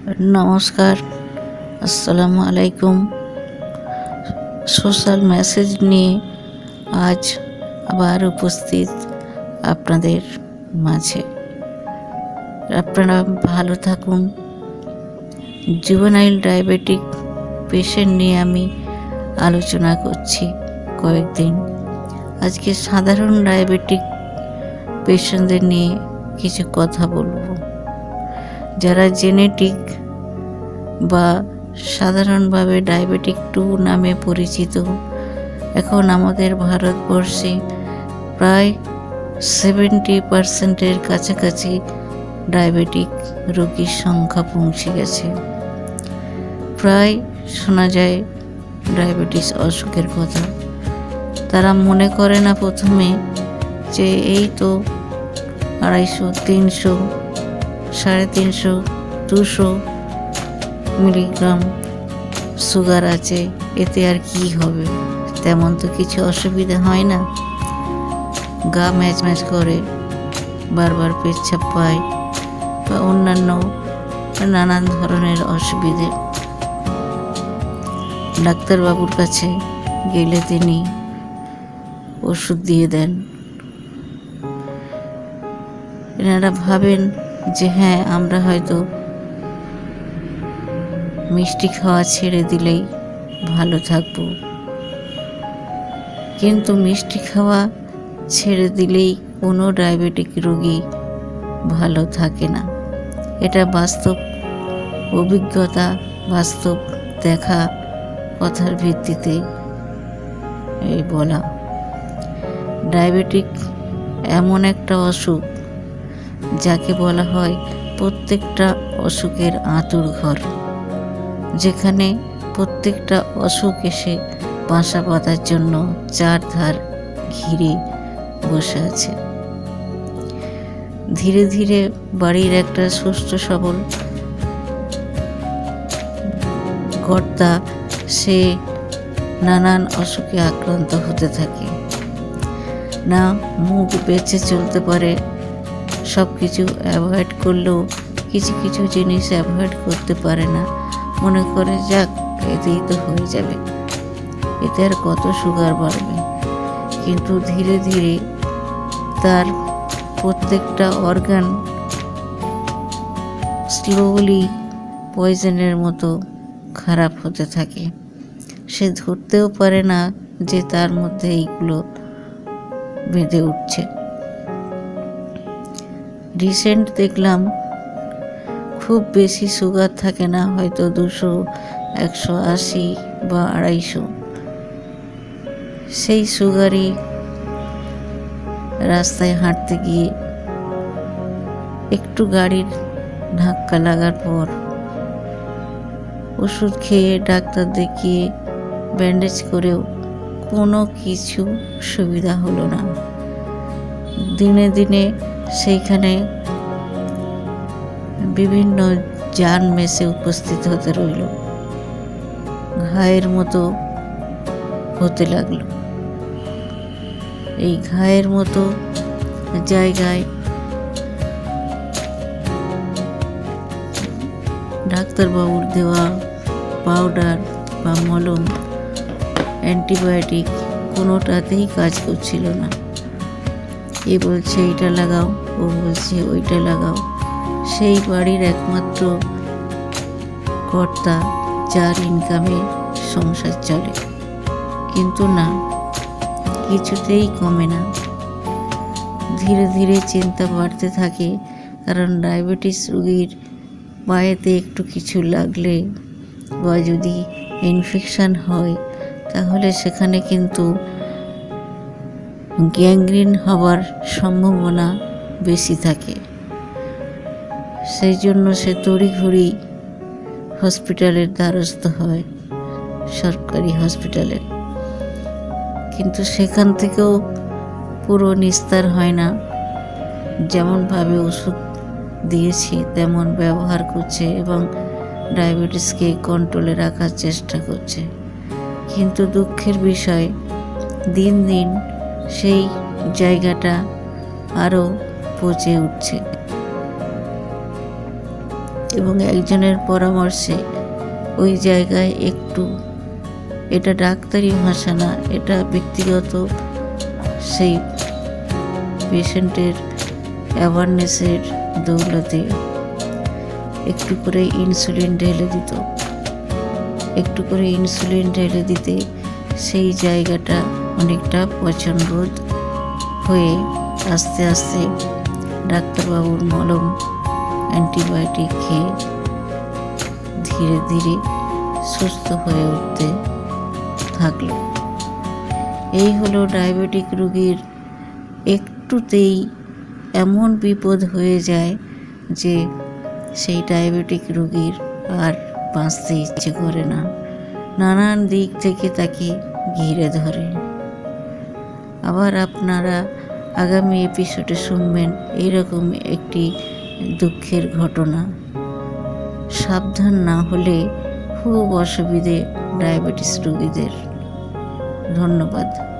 নমস্কার, আসসালামু আলাইকুম। সোশ্যাল মেসেজ নিয়ে আজ আবার উপস্থিত আপনাদের মাঝে। আপনারা ভালো থাকুন। জুভেনাইল ডায়াবেটিক পেশেন্ট নিয়ে আমি আলোচনা করছি কয়েকদিন। আজকে সাধারণ ডায়াবেটিক পেশেন্টদের নিয়ে কিছু কথা বলবো। যারা জেনেটিক বা সাধারণভাবে ডায়াবেটিক 2 নামে পরিচিত, এখন আমাদের ভারতবর্ষে প্রায় 70% কাছাকাছি ডায়াবেটিক রোগীর সংখ্যা পৌঁছে গেছে। প্রায় শোনা যায় ডায়াবেটিস অসুখের কথা। তারা মনে করে না প্রথমে যে এই তো 250, 300, 350, 200 মিলিগ্রাম সুগার আছে, এতে আর কি হবে, তেমন তো কিছু অসুবিধা হয় না। গা ম্যাচ ম্যাচ করে, বারবার পেচ্ছাপ পায় বা অন্যান্য নানান ধরনের অসুবিধে। ডাক্তারবাবুর কাছে গেলে তিনি ওষুধ দিয়ে দেন। এনারা ভাবেন যে হ্যাঁ, আমরা হয়তো মিষ্টি খাওয়া ছেড়ে দিলেই ভালো থাকবো, কিন্তু মিষ্টি খাওয়া ছেড়ে দিলেই কোনো ডায়াবেটিক রোগী ভালো থাকে না। এটা বাস্তব অভিজ্ঞতা, বাস্তব দেখা কথার ভিত্তিতে এই বলা। ডায়াবেটিক এমন একটা অসুখ যাকে বলা হয় প্রত্যেকটা অসুখের আঁতুড়ঘর, যেখানে প্রত্যেকটা অসুখ এসে বাসা বাঁধার জন্য চারধার ঘিরে বসে আছে। ধীরে ধীরে বাড়ির একটা সুস্থ সবল কর্তা সে নানান অসুখে আক্রান্ত হতে থাকে। না মুখ বেঁচে চলতে পারে, সব কিছু অ্যাভয়েড করলেও কিছু কিছু জিনিস অ্যাভয়েড করতে পারে না। মনে করে যাক, এতেই তো হয়ে যাবে, এতে আর কত সুগার বাড়বে। কিন্তু ধীরে ধীরে তার প্রত্যেকটা অর্গান স্লোলি পয়জনের মতো খারাপ হতে থাকে। সে ধরতেও পারে না যে তার মধ্যে এইগুলো বেঁধে উঠছে। রিসেন্ট দেখলাম খুব বেশি সুগার থাকে না, হয়তো 200, 180 বা 250। সেই সুগারই রাস্তায় হাঁটতে গিয়ে একটু গাড়ির ধাক্কা লাগার পর ওষুধ খেয়ে ডাক্তার দেখিয়ে ব্যান্ডেজ করেও কোনো কিছু সুবিধা হলো না। দিনে দিনে সেইখানে বিভিন্ন জান মেসে উপস্থিত হতে রইল, ঘায়ের মতো হতে লাগলো। এই ঘায়ের মতো জায়গায় ডাক্তারবাবুর দেওয়া পাউডার বা মলম, অ্যান্টিবায়োটিক কোনোটাতেই কাজ করছিল না। এ বলছে এইটা লাগাও, ও বলছে ওইটা লাগাও। সেই বাড়ির একমাত্র কর্তা, যার ইনকামে সংসার চলে, কিন্তু না, কিছুতেই কমে না। ধীরে ধীরে চিন্তা বাড়তে থাকে, কারণ ডায়াবেটিস রোগীর পায়েতে একটু কিছু লাগলে বা যদি ইনফেকশন হয়, তাহলে সেখানে কিন্তু গ্যাংগ্রিন হবার সম্ভাবনা বেশি থাকে। সেই জন্য সে তড়িঘড়ি হসপিটালের দ্বারস্থ হয়, সরকারি হসপিটালের। কিন্তু সেখান থেকেও পুরো নিস্তার হয় না। যেমনভাবে ওষুধ দিয়েছি তেমন ব্যবহার করছে এবং ডায়াবেটিসকে কন্ট্রোলে রাখার চেষ্টা করছে। কিন্তু দুঃখের বিষয়, দিন দিন সেই জায়গাটা আরও পচে উঠছে। এবং একজনের পরামর্শে ওই জায়গায় একটু, এটা ডাক্তারি ভাষা না, এটা ব্যক্তিগত সেই পেশেন্টের অ্যাওয়ারনেসের দৌলতে একটু করে ইনসুলিন ঢেলে দিত। একটু করে ইনসুলিন ঢেলে দিতে সেই জায়গাটা অনেকটা পচনবোধ হয়ে আস্তে আস্তে ডাক্তারবাবুর মলম অ্যান্টিবায়োটিক খেয়ে ধীরে ধীরে সুস্থ হয়ে উঠতে থাকলো। এই হলো ডায়াবেটিক রোগীর একটুতেই এমন বিপদ হয়ে যায় যে সেই ডায়াবেটিক রোগীর আর বাঁচতে ইচ্ছে করে না, নানান দিক থেকে তাকে ঘিরে ধরে। আবার আপনারা আগামী এপিসোডে শুনবেন এইরকম একটি দুঃখের ঘটনা। সাবধান না হলে খুব অসুবিধে ডায়াবেটিস রোগীদের। ধন্যবাদ।